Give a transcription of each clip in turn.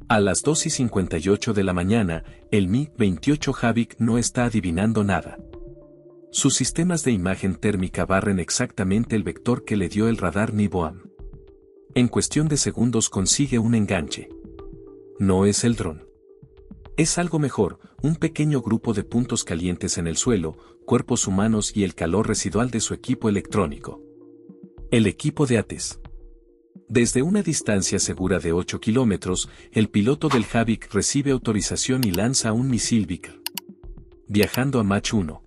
A las 2:58 de la mañana, el MiG-28 Havik no está adivinando nada. Sus sistemas de imagen térmica barren exactamente el vector que le dio el radar NIVOAM. En cuestión de segundos consigue un enganche. No es el dron. Es algo mejor, un pequeño grupo de puntos calientes en el suelo, cuerpos humanos y el calor residual de su equipo electrónico. El equipo de ATES. Desde una distancia segura de 8 kilómetros, el piloto del Havik recibe autorización y lanza un misil Vickr. Viajando a Mach 1.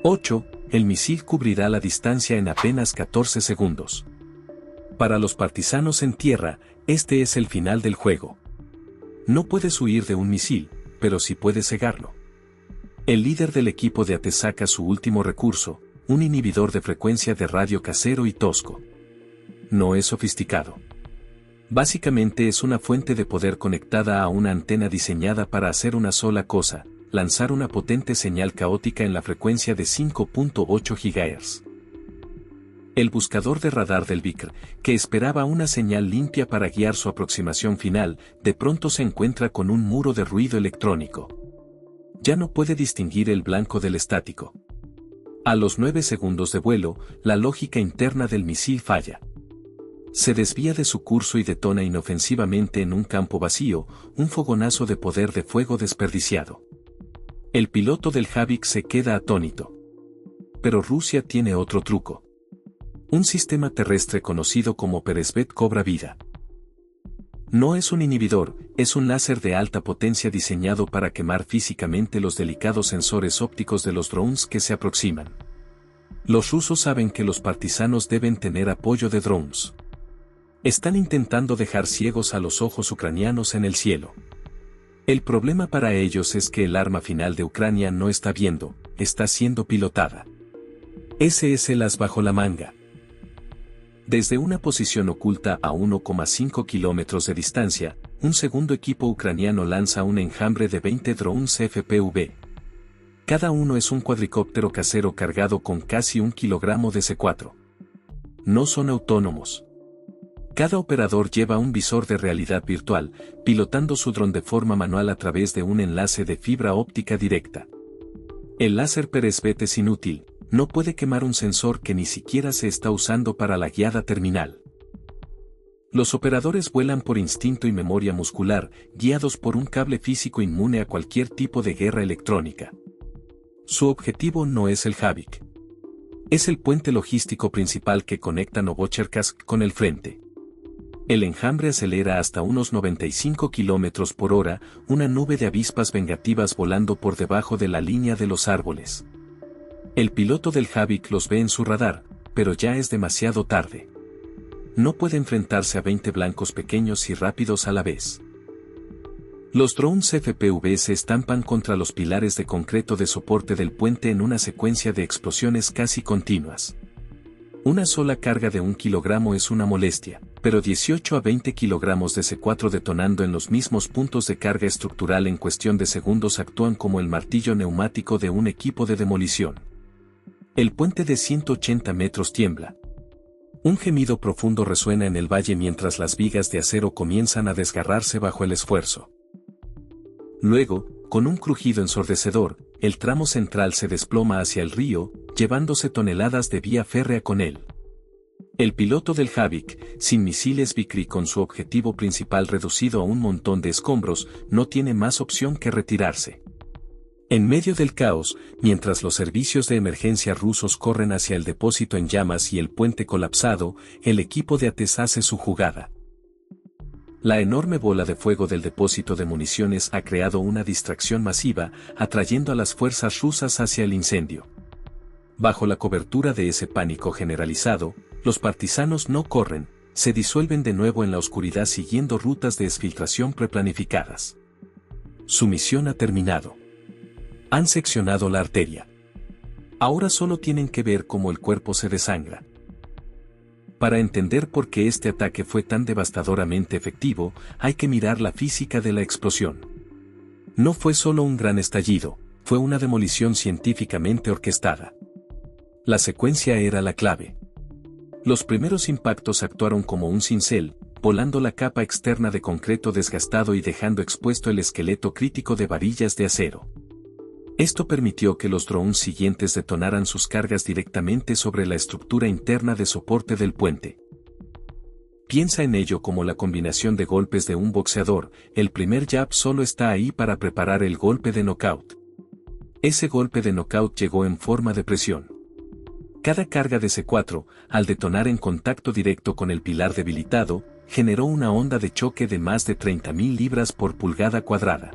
8, el misil cubrirá la distancia en apenas 14 segundos. Para los partisanos en tierra, este es el final del juego. No puedes huir de un misil, pero sí puedes cegarlo. El líder del equipo de ATES saca su último recurso, un inhibidor de frecuencia de radio casero y tosco. No es sofisticado. Básicamente es una fuente de poder conectada a una antena diseñada para hacer una sola cosa, lanzar una potente señal caótica en la frecuencia de 5.8 GHz. El buscador de radar del Vickr, que esperaba una señal limpia para guiar su aproximación final, de pronto se encuentra con un muro de ruido electrónico. Ya no puede distinguir el blanco del estático. A los 9 segundos de vuelo, la lógica interna del misil falla. Se desvía de su curso y detona inofensivamente en un campo vacío, un fogonazo de poder de fuego desperdiciado. El piloto del Havik se queda atónito. Pero Rusia tiene otro truco. Un sistema terrestre conocido como Peresvet cobra vida. No es un inhibidor, es un láser de alta potencia diseñado para quemar físicamente los delicados sensores ópticos de los drones que se aproximan. Los rusos saben que los partisanos deben tener apoyo de drones. Están intentando dejar ciegos a los ojos ucranianos en el cielo. El problema para ellos es que el arma final de Ucrania no está viendo, está siendo pilotada. Ese es el as bajo la manga. Desde una posición oculta a 1,5 kilómetros de distancia, un segundo equipo ucraniano lanza un enjambre de 20 drones FPV. Cada uno es un cuadricóptero casero cargado con casi 1 kilogramo de C4. No son autónomos. Cada operador lleva un visor de realidad virtual, pilotando su dron de forma manual a través de un enlace de fibra óptica directa. El láser Peresvet es inútil, no puede quemar un sensor que ni siquiera se está usando para la guiada terminal. Los operadores vuelan por instinto y memoria muscular, guiados por un cable físico inmune a cualquier tipo de guerra electrónica. Su objetivo no es el Havik. Es el puente logístico principal que conecta Novocherkassk con el frente. El enjambre acelera hasta unos 95 km por hora, una nube de avispas vengativas volando por debajo de la línea de los árboles. El piloto del Havik los ve en su radar, pero ya es demasiado tarde. No puede enfrentarse a 20 blancos pequeños y rápidos a la vez. Los drones FPV se estampan contra los pilares de concreto de soporte del puente en una secuencia de explosiones casi continuas. Una sola carga de 1 kilogramo es una molestia, pero 18 a 20 kilogramos de C4 detonando en los mismos puntos de carga estructural en cuestión de segundos actúan como el martillo neumático de un equipo de demolición. El puente de 180 metros tiembla. Un gemido profundo resuena en el valle mientras las vigas de acero comienzan a desgarrarse bajo el esfuerzo. Luego, con un crujido ensordecedor, el tramo central se desploma hacia el río, llevándose toneladas de vía férrea con él. El piloto del Havik, sin misiles Vickr y con su objetivo principal reducido a un montón de escombros, no tiene más opción que retirarse. En medio del caos, mientras los servicios de emergencia rusos corren hacia el depósito en llamas y el puente colapsado, el equipo de ATES hace su jugada. La enorme bola de fuego del depósito de municiones ha creado una distracción masiva, atrayendo a las fuerzas rusas hacia el incendio. Bajo la cobertura de ese pánico generalizado, los partisanos no corren, se disuelven de nuevo en la oscuridad siguiendo rutas de exfiltración preplanificadas. Su misión ha terminado. Han seccionado la arteria. Ahora solo tienen que ver cómo el cuerpo se desangra. Para entender por qué este ataque fue tan devastadoramente efectivo, hay que mirar la física de la explosión. No fue solo un gran estallido, fue una demolición científicamente orquestada. La secuencia era la clave. Los primeros impactos actuaron como un cincel, volando la capa externa de concreto desgastado y dejando expuesto el esqueleto crítico de varillas de acero. Esto permitió que los drones siguientes detonaran sus cargas directamente sobre la estructura interna de soporte del puente. Piensa en ello como la combinación de golpes de un boxeador. El primer jab solo está ahí para preparar el golpe de knockout. Ese golpe de knockout llegó en forma de presión. Cada carga de C4, al detonar en contacto directo con el pilar debilitado, generó una onda de choque de más de 30.000 libras por pulgada cuadrada.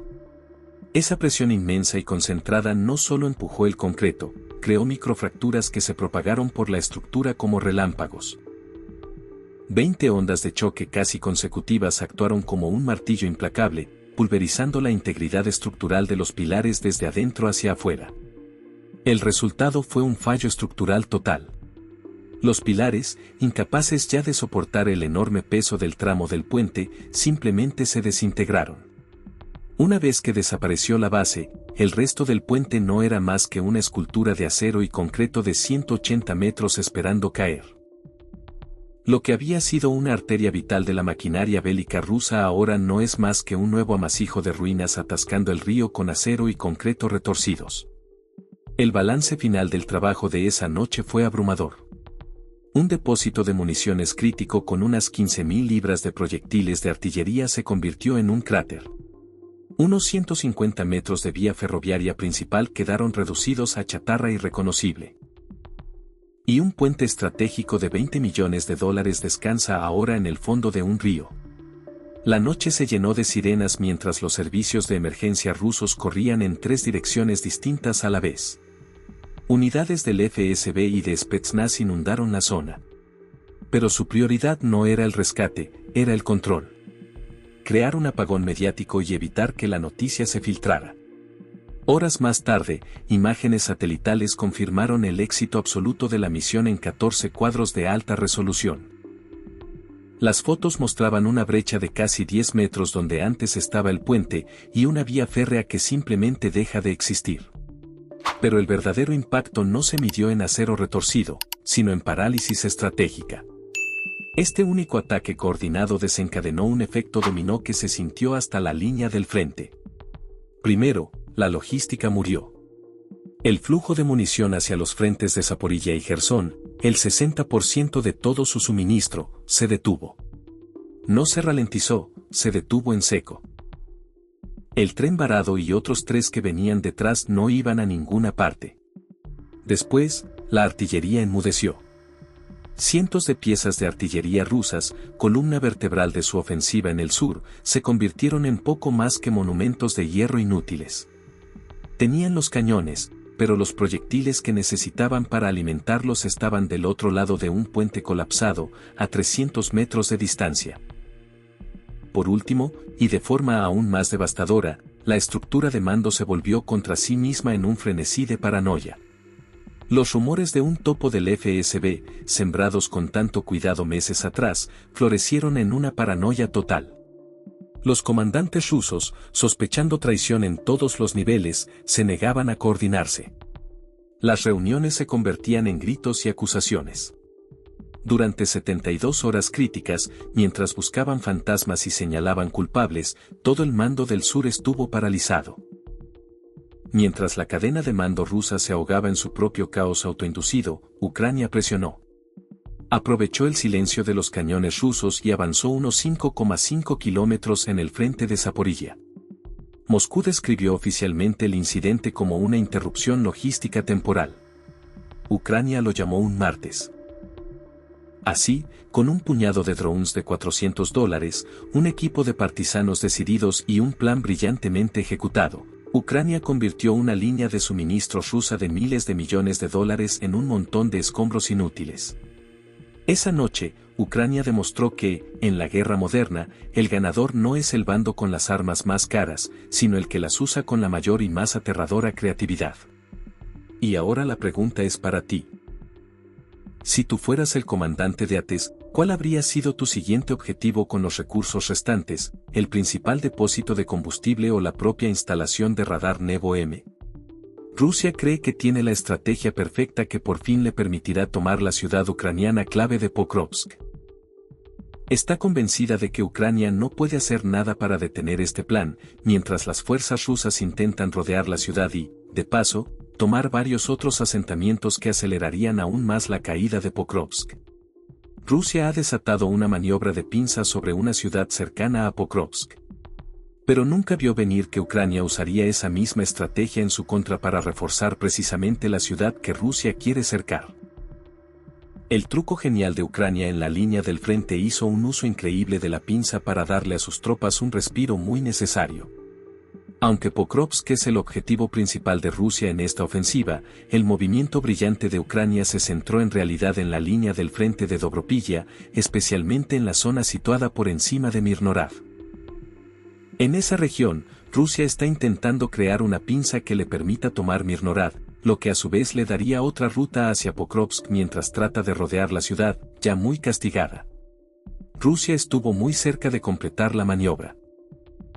Esa presión inmensa y concentrada no solo empujó el concreto, creó microfracturas que se propagaron por la estructura como relámpagos. 20 ondas de choque casi consecutivas actuaron como un martillo implacable, pulverizando la integridad estructural de los pilares desde adentro hacia afuera. El resultado fue un fallo estructural total. Los pilares, incapaces ya de soportar el enorme peso del tramo del puente, simplemente se desintegraron. Una vez que desapareció la base, el resto del puente no era más que una escultura de acero y concreto de 180 metros esperando caer. Lo que había sido una arteria vital de la maquinaria bélica rusa ahora no es más que un nuevo amasijo de ruinas atascando el río con acero y concreto retorcidos. El balance final del trabajo de esa noche fue abrumador. Un depósito de municiones crítico con unas 15.000 libras de proyectiles de artillería se convirtió en un cráter. Unos 150 metros de vía ferroviaria principal quedaron reducidos a chatarra irreconocible. Y un puente estratégico de $20 millones descansa ahora en el fondo de un río. La noche se llenó de sirenas mientras los servicios de emergencia rusos corrían en 3 direcciones distintas a la vez. Unidades del FSB y de Spetsnaz inundaron la zona. Pero su prioridad no era el rescate, era el control. Crear un apagón mediático y evitar que la noticia se filtrara. Horas más tarde, imágenes satelitales confirmaron el éxito absoluto de la misión en 14 cuadros de alta resolución. Las fotos mostraban una brecha de casi 10 metros donde antes estaba el puente y una vía férrea que simplemente deja de existir. Pero el verdadero impacto no se midió en acero retorcido, sino en parálisis estratégica. Este único ataque coordinado desencadenó un efecto dominó que se sintió hasta la línea del frente. Primero, la logística murió. El flujo de munición hacia los frentes de Zaporilla y Jersón, el 60% de todo su suministro, se detuvo. No se ralentizó, se detuvo en seco. El tren varado y otros 3 que venían detrás no iban a ninguna parte. Después, la artillería enmudeció. Cientos de piezas de artillería rusas, columna vertebral de su ofensiva en el sur, se convirtieron en poco más que monumentos de hierro inútiles. Tenían los cañones, pero los proyectiles que necesitaban para alimentarlos estaban del otro lado de un puente colapsado, a 300 metros de distancia. Por último, y de forma aún más devastadora, la estructura de mando se volvió contra sí misma en un frenesí de paranoia. Los rumores de un topo del FSB, sembrados con tanto cuidado meses atrás, florecieron en una paranoia total. Los comandantes rusos, sospechando traición en todos los niveles, se negaban a coordinarse. Las reuniones se convertían en gritos y acusaciones. Durante 72 horas críticas, mientras buscaban fantasmas y señalaban culpables, todo el mando del sur estuvo paralizado. Mientras la cadena de mando rusa se ahogaba en su propio caos autoinducido, Ucrania presionó. Aprovechó el silencio de los cañones rusos y avanzó unos 5,5 kilómetros en el frente de Zaporilla. Moscú describió oficialmente el incidente como una interrupción logística temporal. Ucrania lo llamó un martes. Así, con un puñado de drones de $400, un equipo de partisanos decididos y un plan brillantemente ejecutado, Ucrania convirtió una línea de suministros rusa de miles de millones de dólares en un montón de escombros inútiles. Esa noche, Ucrania demostró que, en la guerra moderna, el ganador no es el bando con las armas más caras, sino el que las usa con la mayor y más aterradora creatividad. Y ahora la pregunta es para ti. Si tú fueras el comandante de ATES, ¿cuál habría sido tu siguiente objetivo con los recursos restantes, el principal depósito de combustible o la propia instalación de radar Nevo-M? Rusia cree que tiene la estrategia perfecta que por fin le permitirá tomar la ciudad ucraniana clave de Pokrovsk. Está convencida de que Ucrania no puede hacer nada para detener este plan, mientras las fuerzas rusas intentan rodear la ciudad y, de paso, tomar varios otros asentamientos que acelerarían aún más la caída de Pokrovsk. Rusia ha desatado una maniobra de pinza sobre una ciudad cercana a Pokrovsk. Pero nunca vio venir que Ucrania usaría esa misma estrategia en su contra para reforzar precisamente la ciudad que Rusia quiere cercar. El truco genial de Ucrania en la línea del frente hizo un uso increíble de la pinza para darle a sus tropas un respiro muy necesario. Aunque Pokrovsk es el objetivo principal de Rusia en esta ofensiva, el movimiento brillante de Ucrania se centró en realidad en la línea del frente de Dobropilla, especialmente en la zona situada por encima de Mirnorad. En esa región, Rusia está intentando crear una pinza que le permita tomar Mirnorad, lo que a su vez le daría otra ruta hacia Pokrovsk mientras trata de rodear la ciudad, ya muy castigada. Rusia estuvo muy cerca de completar la maniobra.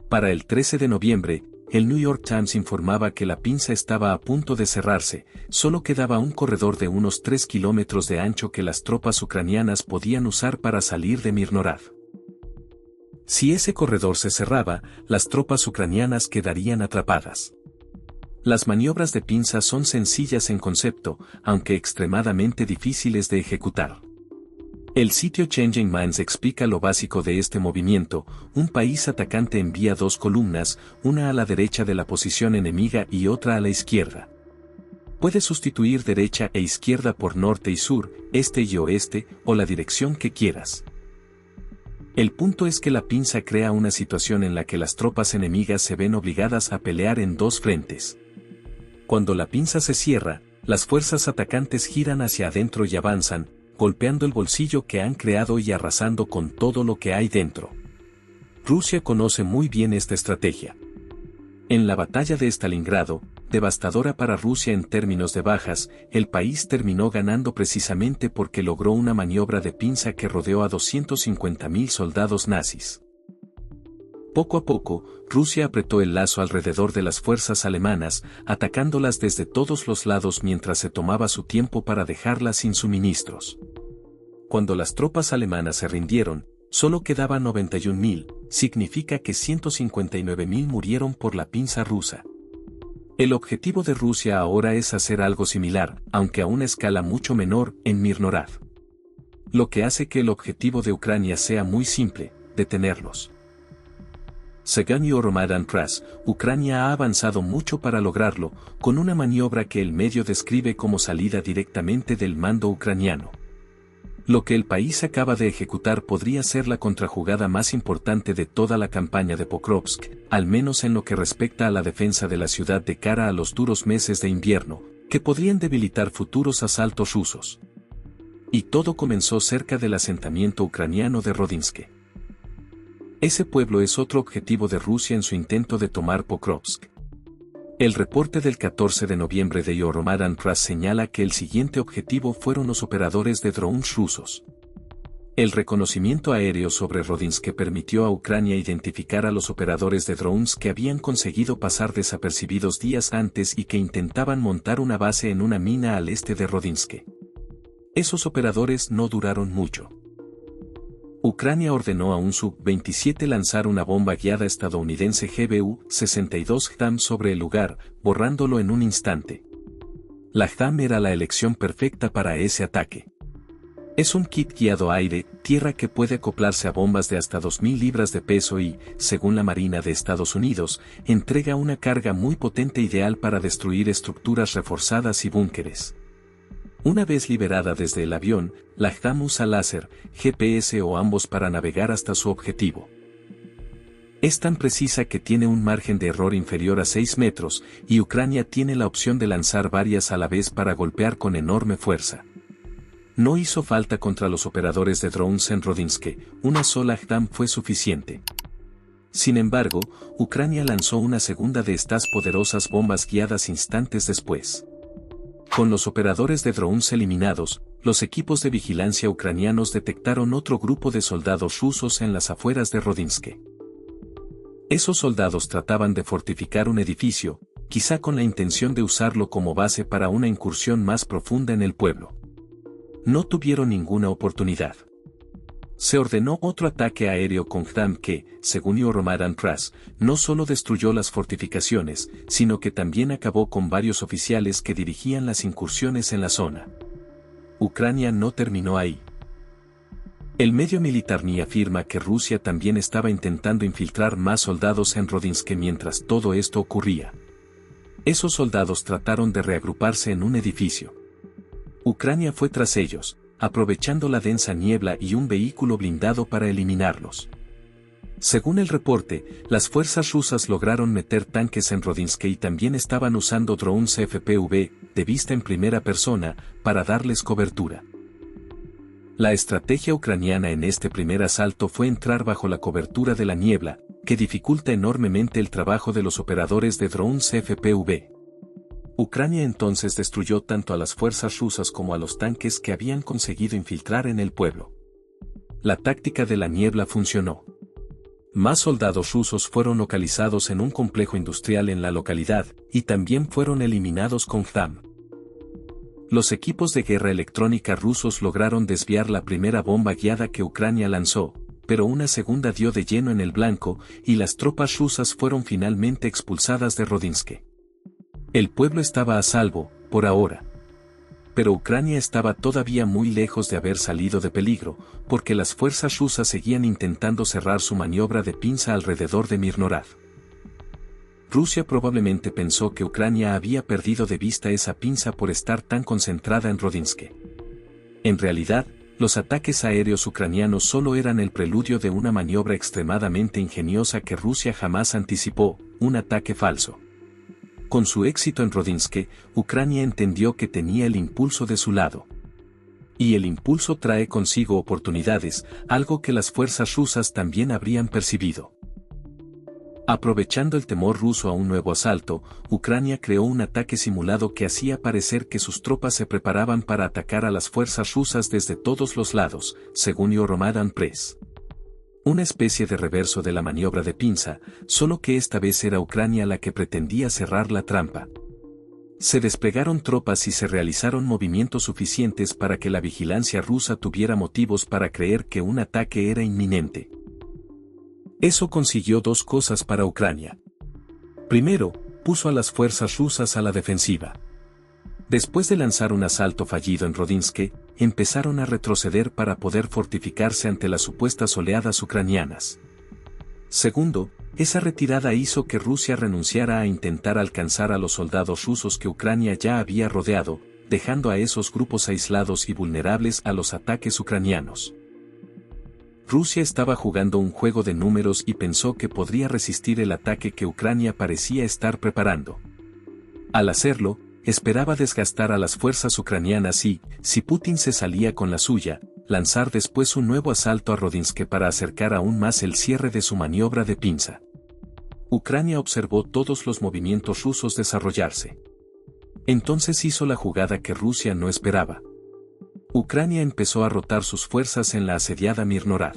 Para el 13 de noviembre, el New York Times informaba que la pinza estaba a punto de cerrarse, solo quedaba un corredor de unos 3 kilómetros de ancho que las tropas ucranianas podían usar para salir de Mirnorad. Si ese corredor se cerraba, las tropas ucranianas quedarían atrapadas. Las maniobras de pinza son sencillas en concepto, aunque extremadamente difíciles de ejecutar. El sitio Changing Minds explica lo básico de este movimiento: un país atacante envía dos columnas, una a la derecha de la posición enemiga y otra a la izquierda. Puede sustituir derecha e izquierda por norte y sur, este y oeste, o la dirección que quieras. El punto es que la pinza crea una situación en la que las tropas enemigas se ven obligadas a pelear en dos frentes. Cuando la pinza se cierra, las fuerzas atacantes giran hacia adentro y avanzan, golpeando el bolsillo que han creado y arrasando con todo lo que hay dentro. Rusia conoce muy bien esta estrategia. En la batalla de Stalingrado, devastadora para Rusia en términos de bajas, el país terminó ganando precisamente porque logró una maniobra de pinza que rodeó a 250.000 soldados nazis. Poco a poco, Rusia apretó el lazo alrededor de las fuerzas alemanas, atacándolas desde todos los lados mientras se tomaba su tiempo para dejarlas sin suministros. Cuando las tropas alemanas se rindieron, solo quedaban 91.000, significa que 159.000 murieron por la pinza rusa. El objetivo de Rusia ahora es hacer algo similar, aunque a una escala mucho menor, en Mirnorad. Lo que hace que el objetivo de Ucrania sea muy simple: detenerlos. Según Euromaidan Press, Ucrania ha avanzado mucho para lograrlo, con una maniobra que el medio describe como salida directamente del mando ucraniano. Lo que el país acaba de ejecutar podría ser la contrajugada más importante de toda la campaña de Pokrovsk, al menos en lo que respecta a la defensa de la ciudad de cara a los duros meses de invierno, que podrían debilitar futuros asaltos rusos. Y todo comenzó cerca del asentamiento ucraniano de Rodinske. Ese pueblo es otro objetivo de Rusia en su intento de tomar Pokrovsk. El reporte del 14 de noviembre de Euromaidan Press señala que el siguiente objetivo fueron los operadores de drones rusos. El reconocimiento aéreo sobre Rodinske permitió a Ucrania identificar a los operadores de drones que habían conseguido pasar desapercibidos días antes y que intentaban montar una base en una mina al este de Rodinske. Esos operadores no duraron mucho. Ucrania ordenó a un Sub-27 lanzar una bomba guiada estadounidense GBU-62 JAM sobre el lugar, borrándolo en un instante. La JAM era la elección perfecta para ese ataque. Es un kit guiado aire-tierra que puede acoplarse a bombas de hasta 2.000 libras de peso y, según la Marina de Estados Unidos, entrega una carga muy potente ideal para destruir estructuras reforzadas y búnkeres. Una vez liberada desde el avión, la JAM usa láser, GPS o ambos para navegar hasta su objetivo. Es tan precisa que tiene un margen de error inferior a 6 metros, y Ucrania tiene la opción de lanzar varias a la vez para golpear con enorme fuerza. No hizo falta contra los operadores de drones en Rodinske, una sola JAM fue suficiente. Sin embargo, Ucrania lanzó una segunda de estas poderosas bombas guiadas instantes después. Con los operadores de drones eliminados, los equipos de vigilancia ucranianos detectaron otro grupo de soldados rusos en las afueras de Rodinske. Esos soldados trataban de fortificar un edificio, quizá con la intención de usarlo como base para una incursión más profunda en el pueblo. No tuvieron ninguna oportunidad. Se ordenó otro ataque aéreo con Khdam que, según Euromaidan Press, no solo destruyó las fortificaciones, sino que también acabó con varios oficiales que dirigían las incursiones en la zona. Ucrania no terminó ahí. El medio Militarny afirma que Rusia también estaba intentando infiltrar más soldados en Rodinsk mientras todo esto ocurría. Esos soldados trataron de reagruparse en un edificio. Ucrania fue tras ellos, aprovechando la densa niebla y un vehículo blindado para eliminarlos. Según el reporte, las fuerzas rusas lograron meter tanques en Rodinsk y también estaban usando drones FPV, de vista en primera persona, para darles cobertura. La estrategia ucraniana en este primer asalto fue entrar bajo la cobertura de la niebla, que dificulta enormemente el trabajo de los operadores de drones FPV. Ucrania entonces destruyó tanto a las fuerzas rusas como a los tanques que habían conseguido infiltrar en el pueblo. La táctica de la niebla funcionó. Más soldados rusos fueron localizados en un complejo industrial en la localidad, y también fueron eliminados con Khdam. Los equipos de guerra electrónica rusos lograron desviar la primera bomba guiada que Ucrania lanzó, pero una segunda dio de lleno en el blanco, y las tropas rusas fueron finalmente expulsadas de Rodinsk. El pueblo estaba a salvo, por ahora. Pero Ucrania estaba todavía muy lejos de haber salido de peligro, porque las fuerzas rusas seguían intentando cerrar su maniobra de pinza alrededor de Mirnorad. Rusia probablemente pensó que Ucrania había perdido de vista esa pinza por estar tan concentrada en Rodinsk. En realidad, los ataques aéreos ucranianos solo eran el preludio de una maniobra extremadamente ingeniosa que Rusia jamás anticipó, un ataque falso. Con su éxito en Rodinsk, Ucrania entendió que tenía el impulso de su lado. Y el impulso trae consigo oportunidades, algo que las fuerzas rusas también habrían percibido. Aprovechando el temor ruso a un nuevo asalto, Ucrania creó un ataque simulado que hacía parecer que sus tropas se preparaban para atacar a las fuerzas rusas desde todos los lados, según Euromaidan Press. Una especie de reverso de la maniobra de pinza, solo que esta vez era Ucrania la que pretendía cerrar la trampa. Se desplegaron tropas y se realizaron movimientos suficientes para que la vigilancia rusa tuviera motivos para creer que un ataque era inminente. Eso consiguió dos cosas para Ucrania. Primero, puso a las fuerzas rusas a la defensiva. Después de lanzar un asalto fallido en Rodinsk, empezaron a retroceder para poder fortificarse ante las supuestas oleadas ucranianas. Segundo, esa retirada hizo que Rusia renunciara a intentar alcanzar a los soldados rusos que Ucrania ya había rodeado, dejando a esos grupos aislados y vulnerables a los ataques ucranianos. Rusia estaba jugando un juego de números y pensó que podría resistir el ataque que Ucrania parecía estar preparando. Al hacerlo, esperaba desgastar a las fuerzas ucranianas y, si Putin se salía con la suya, lanzar después un nuevo asalto a Rodinsk para acercar aún más el cierre de su maniobra de pinza. Ucrania observó todos los movimientos rusos desarrollarse. Entonces hizo la jugada que Rusia no esperaba. Ucrania empezó a rotar sus fuerzas en la asediada Mirnorad.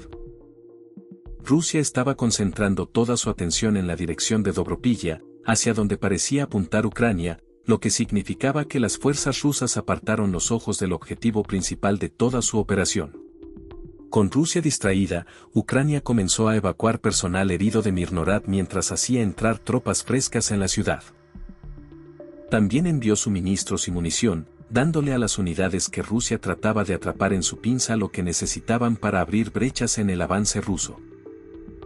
Rusia estaba concentrando toda su atención en la dirección de Dobropilla, hacia donde parecía apuntar Ucrania, lo que significaba que las fuerzas rusas apartaron los ojos del objetivo principal de toda su operación. Con Rusia distraída, Ucrania comenzó a evacuar personal herido de Mirnorad mientras hacía entrar tropas frescas en la ciudad. También envió suministros y munición, dándole a las unidades que Rusia trataba de atrapar en su pinza lo que necesitaban para abrir brechas en el avance ruso.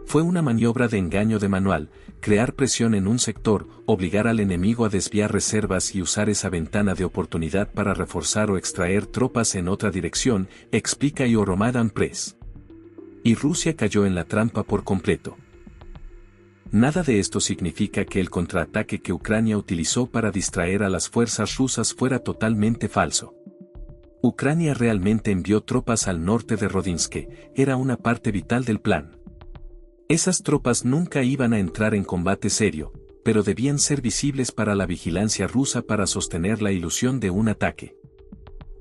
Fue una maniobra de engaño de manual, crear presión en un sector, obligar al enemigo a desviar reservas y usar esa ventana de oportunidad para reforzar o extraer tropas en otra dirección, explica Euromaidan Press. Y Rusia cayó en la trampa por completo. Nada de esto significa que el contraataque que Ucrania utilizó para distraer a las fuerzas rusas fuera totalmente falso. Ucrania realmente envió tropas al norte de Rodinsk, era una parte vital del plan. Esas tropas nunca iban a entrar en combate serio, pero debían ser visibles para la vigilancia rusa para sostener la ilusión de un ataque.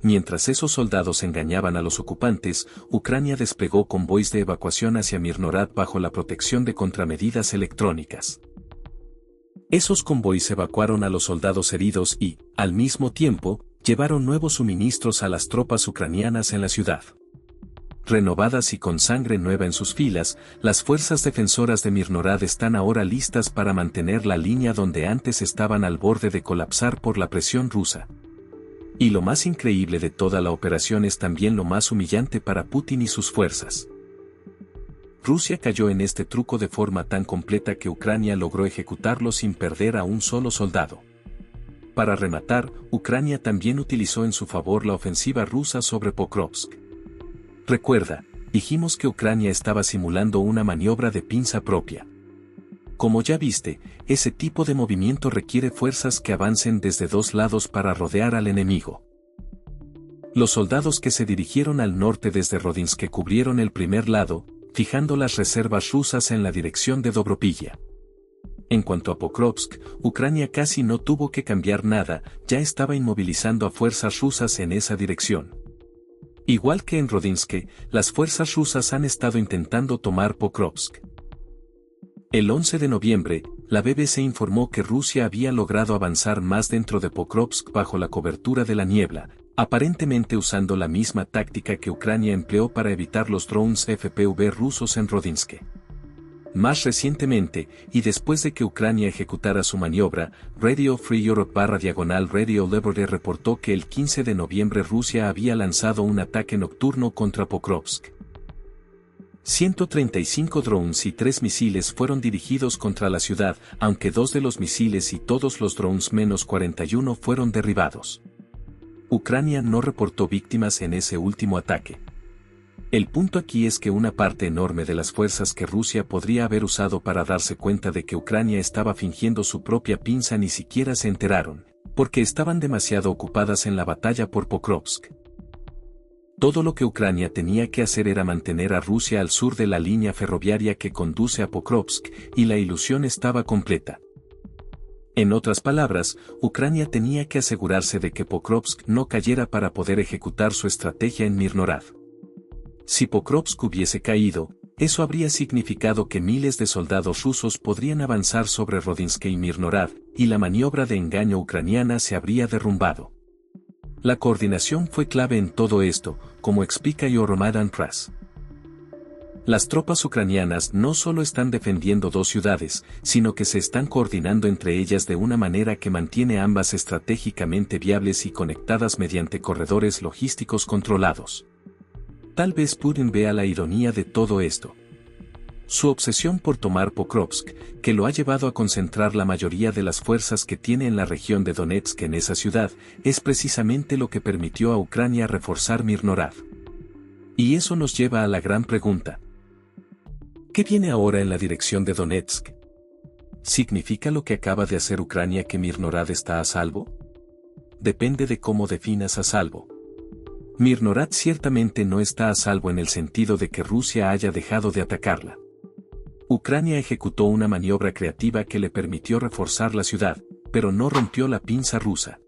Mientras esos soldados engañaban a los ocupantes, Ucrania desplegó convoys de evacuación hacia Mirnorad bajo la protección de contramedidas electrónicas. Esos convoys evacuaron a los soldados heridos y, al mismo tiempo, llevaron nuevos suministros a las tropas ucranianas en la ciudad. Renovadas y con sangre nueva en sus filas, las fuerzas defensoras de Mirnorad están ahora listas para mantener la línea donde antes estaban al borde de colapsar por la presión rusa. Y lo más increíble de toda la operación es también lo más humillante para Putin y sus fuerzas. Rusia cayó en este truco de forma tan completa que Ucrania logró ejecutarlo sin perder a un solo soldado. Para rematar, Ucrania también utilizó en su favor la ofensiva rusa sobre Pokrovsk. Recuerda, dijimos que Ucrania estaba simulando una maniobra de pinza propia. Como ya viste, ese tipo de movimiento requiere fuerzas que avancen desde dos lados para rodear al enemigo. Los soldados que se dirigieron al norte desde Rodinsk cubrieron el primer lado, fijando las reservas rusas en la dirección de Dobropilla. En cuanto a Pokrovsk, Ucrania casi no tuvo que cambiar nada, ya estaba inmovilizando a fuerzas rusas en esa dirección. Igual que en Rodinsk, las fuerzas rusas han estado intentando tomar Pokrovsk. El 11 de noviembre, la BBC informó que Rusia había logrado avanzar más dentro de Pokrovsk bajo la cobertura de la niebla, aparentemente usando la misma táctica que Ucrania empleó para evitar los drones FPV rusos en Rodinsk. Más recientemente, y después de que Ucrania ejecutara su maniobra, Radio Free Europe /Radio Liberty reportó que el 15 de noviembre Rusia había lanzado un ataque nocturno contra Pokrovsk. 135 drones y 3 misiles fueron dirigidos contra la ciudad, aunque 2 de los misiles y todos los drones menos 41 fueron derribados. Ucrania no reportó víctimas en ese último ataque. El punto aquí es que una parte enorme de las fuerzas que Rusia podría haber usado para darse cuenta de que Ucrania estaba fingiendo su propia pinza ni siquiera se enteraron, porque estaban demasiado ocupadas en la batalla por Pokrovsk. Todo lo que Ucrania tenía que hacer era mantener a Rusia al sur de la línea ferroviaria que conduce a Pokrovsk, y la ilusión estaba completa. En otras palabras, Ucrania tenía que asegurarse de que Pokrovsk no cayera para poder ejecutar su estrategia en Mirnorad. Si Pokrovsk hubiese caído, eso habría significado que miles de soldados rusos podrían avanzar sobre Rodinsk y Mirnorad, y la maniobra de engaño ucraniana se habría derrumbado. La coordinación fue clave en todo esto, como explica Yoromadan Pras. Las tropas ucranianas no solo están defendiendo dos ciudades, sino que se están coordinando entre ellas de una manera que mantiene ambas estratégicamente viables y conectadas mediante corredores logísticos controlados. Tal vez Putin vea la ironía de todo esto. Su obsesión por tomar Pokrovsk, que lo ha llevado a concentrar la mayoría de las fuerzas que tiene en la región de Donetsk en esa ciudad, es precisamente lo que permitió a Ucrania reforzar Mirnorad. Y eso nos lleva a la gran pregunta. ¿Qué viene ahora en la dirección de Donetsk? ¿Significa lo que acaba de hacer Ucrania que Mirnorad está a salvo? Depende de cómo definas a salvo. Mirnorad ciertamente no está a salvo en el sentido de que Rusia haya dejado de atacarla. Ucrania ejecutó una maniobra creativa que le permitió reforzar la ciudad, pero no rompió la pinza rusa.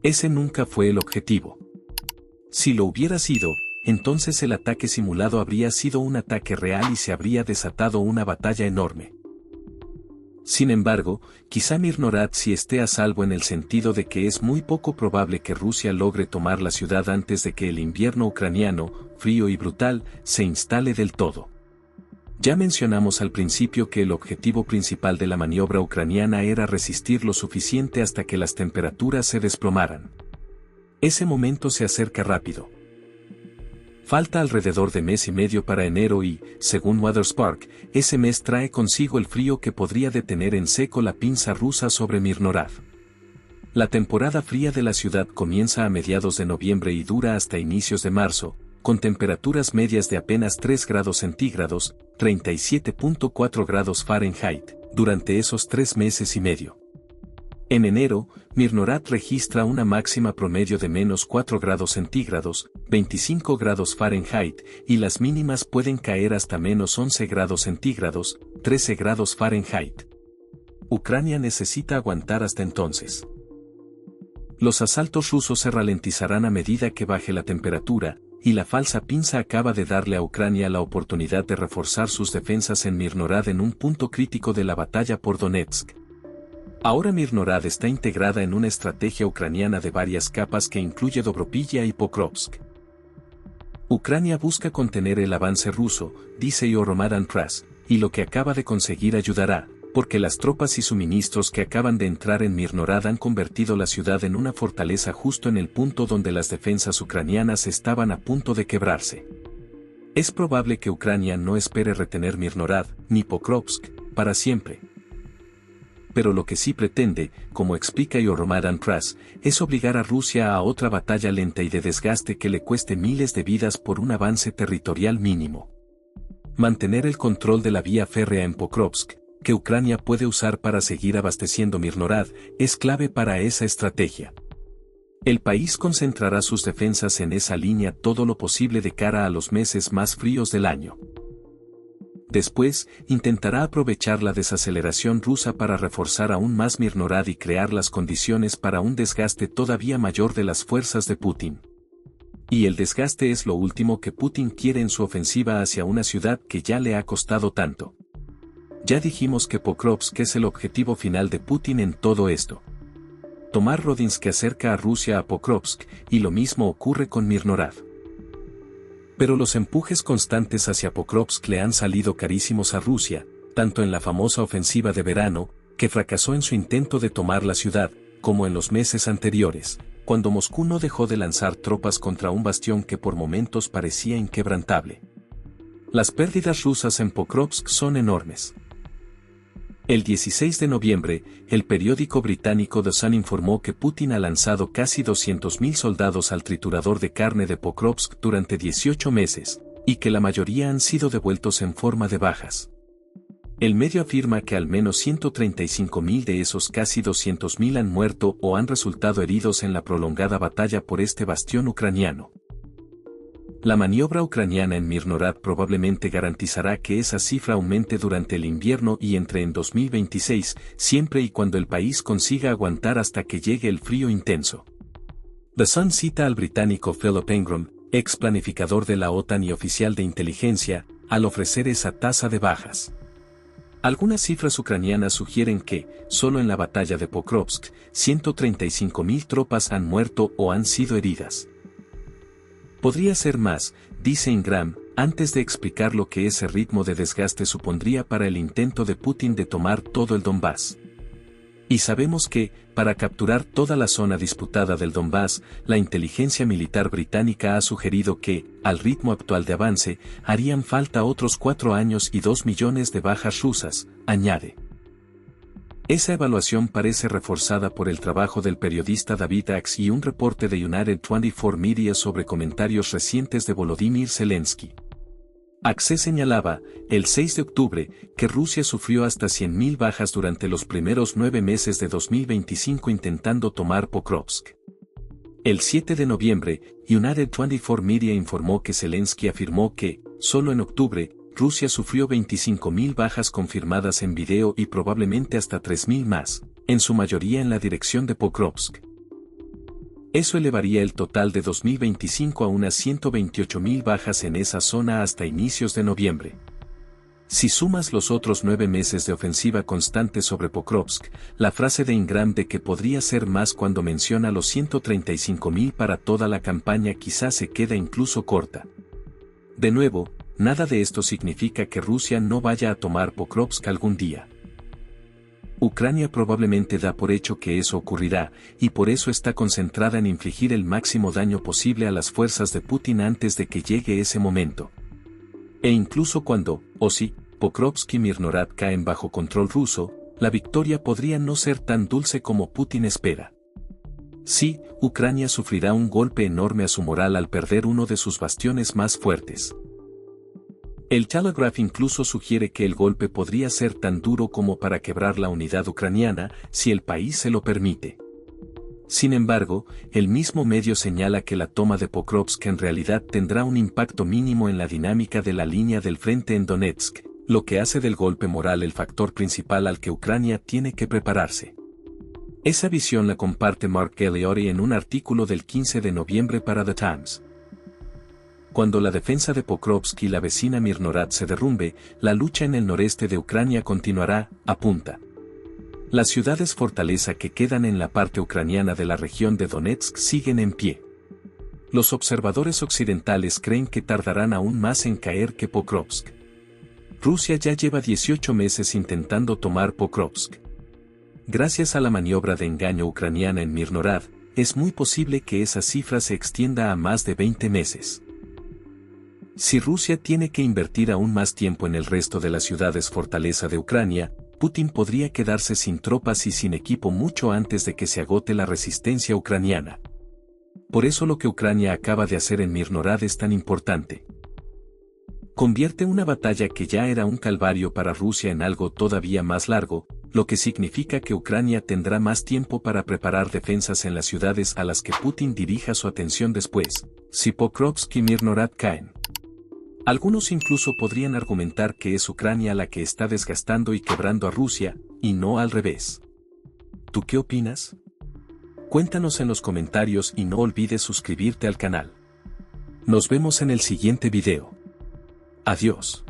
Ese nunca fue el objetivo. Si lo hubiera sido, entonces el ataque simulado habría sido un ataque real y se habría desatado una batalla enorme. Sin embargo, quizá Mirnorad sí esté a salvo en el sentido de que es muy poco probable que Rusia logre tomar la ciudad antes de que el invierno ucraniano, frío y brutal, se instale del todo. Ya mencionamos al principio que el objetivo principal de la maniobra ucraniana era resistir lo suficiente hasta que las temperaturas se desplomaran. Ese momento se acerca rápido. Falta alrededor de mes y medio para enero y, según Waterspark, ese mes trae consigo el frío que podría detener en seco la pinza rusa sobre Mirnorad. La temporada fría de la ciudad comienza a mediados de noviembre y dura hasta inicios de marzo, con temperaturas medias de apenas 3 grados centígrados, 37.4 grados Fahrenheit, durante esos 3 meses y medio. En enero, Mirnorad registra una máxima promedio de menos 4 grados centígrados, 25 grados Fahrenheit, y las mínimas pueden caer hasta menos 11 grados centígrados, 13 grados Fahrenheit. Ucrania necesita aguantar hasta entonces. Los asaltos rusos se ralentizarán a medida que baje la temperatura, y la falsa pinza acaba de darle a Ucrania la oportunidad de reforzar sus defensas en Mirnorad en un punto crítico de la batalla por Donetsk. Ahora Mirnorad está integrada en una estrategia ucraniana de varias capas que incluye Dobropilla y Pokrovsk. Ucrania busca contener el avance ruso, dice Euromaidan Press, y lo que acaba de conseguir ayudará, porque las tropas y suministros que acaban de entrar en Mirnorad han convertido la ciudad en una fortaleza justo en el punto donde las defensas ucranianas estaban a punto de quebrarse. Es probable que Ucrania no espere retener Mirnorad, ni Pokrovsk, para siempre. Pero lo que sí pretende, como explica Euromaidan Press, es obligar a Rusia a otra batalla lenta y de desgaste que le cueste miles de vidas por un avance territorial mínimo. Mantener el control de la vía férrea en Pokrovsk, que Ucrania puede usar para seguir abasteciendo Mirnorad, es clave para esa estrategia. El país concentrará sus defensas en esa línea todo lo posible de cara a los meses más fríos del año. Después, intentará aprovechar la desaceleración rusa para reforzar aún más Mirnorad y crear las condiciones para un desgaste todavía mayor de las fuerzas de Putin. Y el desgaste es lo último que Putin quiere en su ofensiva hacia una ciudad que ya le ha costado tanto. Ya dijimos que Pokrovsk es el objetivo final de Putin en todo esto. Tomar Rodinsk acerca a Rusia a Pokrovsk, y lo mismo ocurre con Mirnorad. Pero los empujes constantes hacia Pokrovsk le han salido carísimos a Rusia, tanto en la famosa ofensiva de verano, que fracasó en su intento de tomar la ciudad, como en los meses anteriores, cuando Moscú no dejó de lanzar tropas contra un bastión que por momentos parecía inquebrantable. Las pérdidas rusas en Pokrovsk son enormes. El 16 de noviembre, el periódico británico The Sun informó que Putin ha lanzado casi 200.000 soldados al triturador de carne de Pokrovsk durante 18 meses, y que la mayoría han sido devueltos en forma de bajas. El medio afirma que al menos 135.000 de esos casi 200.000 han muerto o han resultado heridos en la prolongada batalla por este bastión ucraniano. La maniobra ucraniana en Mirnorad probablemente garantizará que esa cifra aumente durante el invierno y entre en 2026, siempre y cuando el país consiga aguantar hasta que llegue el frío intenso. The Sun cita al británico Philip Ingram, ex planificador de la OTAN y oficial de inteligencia, al ofrecer esa tasa de bajas. Algunas cifras ucranianas sugieren que, solo en la batalla de Pokrovsk, 135.000 tropas han muerto o han sido heridas. Podría ser más, dice Ingram, antes de explicar lo que ese ritmo de desgaste supondría para el intento de Putin de tomar todo el Donbass. Y sabemos que, para capturar toda la zona disputada del Donbass, la inteligencia militar británica ha sugerido que, al ritmo actual de avance, harían falta otros 4 años y 2 millones de bajas rusas, añade. Esa evaluación parece reforzada por el trabajo del periodista David Axe y un reporte de United 24 Media sobre comentarios recientes de Volodymyr Zelensky. Axe señalaba, el 6 de octubre, que Rusia sufrió hasta 100.000 bajas durante los primeros 9 meses de 2025 intentando tomar Pokrovsk. El 7 de noviembre, United 24 Media informó que Zelensky afirmó que, solo en octubre, Rusia sufrió 25.000 bajas confirmadas en video y probablemente hasta 3.000 más, en su mayoría en la dirección de Pokrovsk. Eso elevaría el total de 2025 a unas 128.000 bajas en esa zona hasta inicios de noviembre. Si sumas los otros 9 meses de ofensiva constante sobre Pokrovsk, la frase de Ingram de que podría ser más cuando menciona los 135.000 para toda la campaña quizás se queda incluso corta. De nuevo, nada de esto significa que Rusia no vaya a tomar Pokrovsk algún día. Ucrania probablemente da por hecho que eso ocurrirá, y por eso está concentrada en infligir el máximo daño posible a las fuerzas de Putin antes de que llegue ese momento. E incluso cuando, o si, Pokrovsk y Mirnorad caen bajo control ruso, la victoria podría no ser tan dulce como Putin espera. Sí, Ucrania sufrirá un golpe enorme a su moral al perder uno de sus bastiones más fuertes. El Telegraph incluso sugiere que el golpe podría ser tan duro como para quebrar la unidad ucraniana, si el país se lo permite. Sin embargo, el mismo medio señala que la toma de Pokrovsk en realidad tendrá un impacto mínimo en la dinámica de la línea del frente en Donetsk, lo que hace del golpe moral el factor principal al que Ucrania tiene que prepararse. Esa visión la comparte Mark Galeotti en un artículo del 15 de noviembre para The Times. Cuando la defensa de Pokrovsk y la vecina Mirnorad se derrumbe, la lucha en el noreste de Ucrania continuará, apunta. Las ciudades fortaleza que quedan en la parte ucraniana de la región de Donetsk siguen en pie. Los observadores occidentales creen que tardarán aún más en caer que Pokrovsk. Rusia ya lleva 18 meses intentando tomar Pokrovsk. Gracias a la maniobra de engaño ucraniana en Mirnorad, es muy posible que esa cifra se extienda a más de 20 meses. Si Rusia tiene que invertir aún más tiempo en el resto de las ciudades fortaleza de Ucrania, Putin podría quedarse sin tropas y sin equipo mucho antes de que se agote la resistencia ucraniana. Por eso lo que Ucrania acaba de hacer en Mirnorad es tan importante. Convierte una batalla que ya era un calvario para Rusia en algo todavía más largo, lo que significa que Ucrania tendrá más tiempo para preparar defensas en las ciudades a las que Putin dirija su atención después, si Pokrovsk y Mirnorad caen. Algunos incluso podrían argumentar que es Ucrania la que está desgastando y quebrando a Rusia, y no al revés. ¿Tú qué opinas? Cuéntanos en los comentarios y no olvides suscribirte al canal. Nos vemos en el siguiente video. Adiós.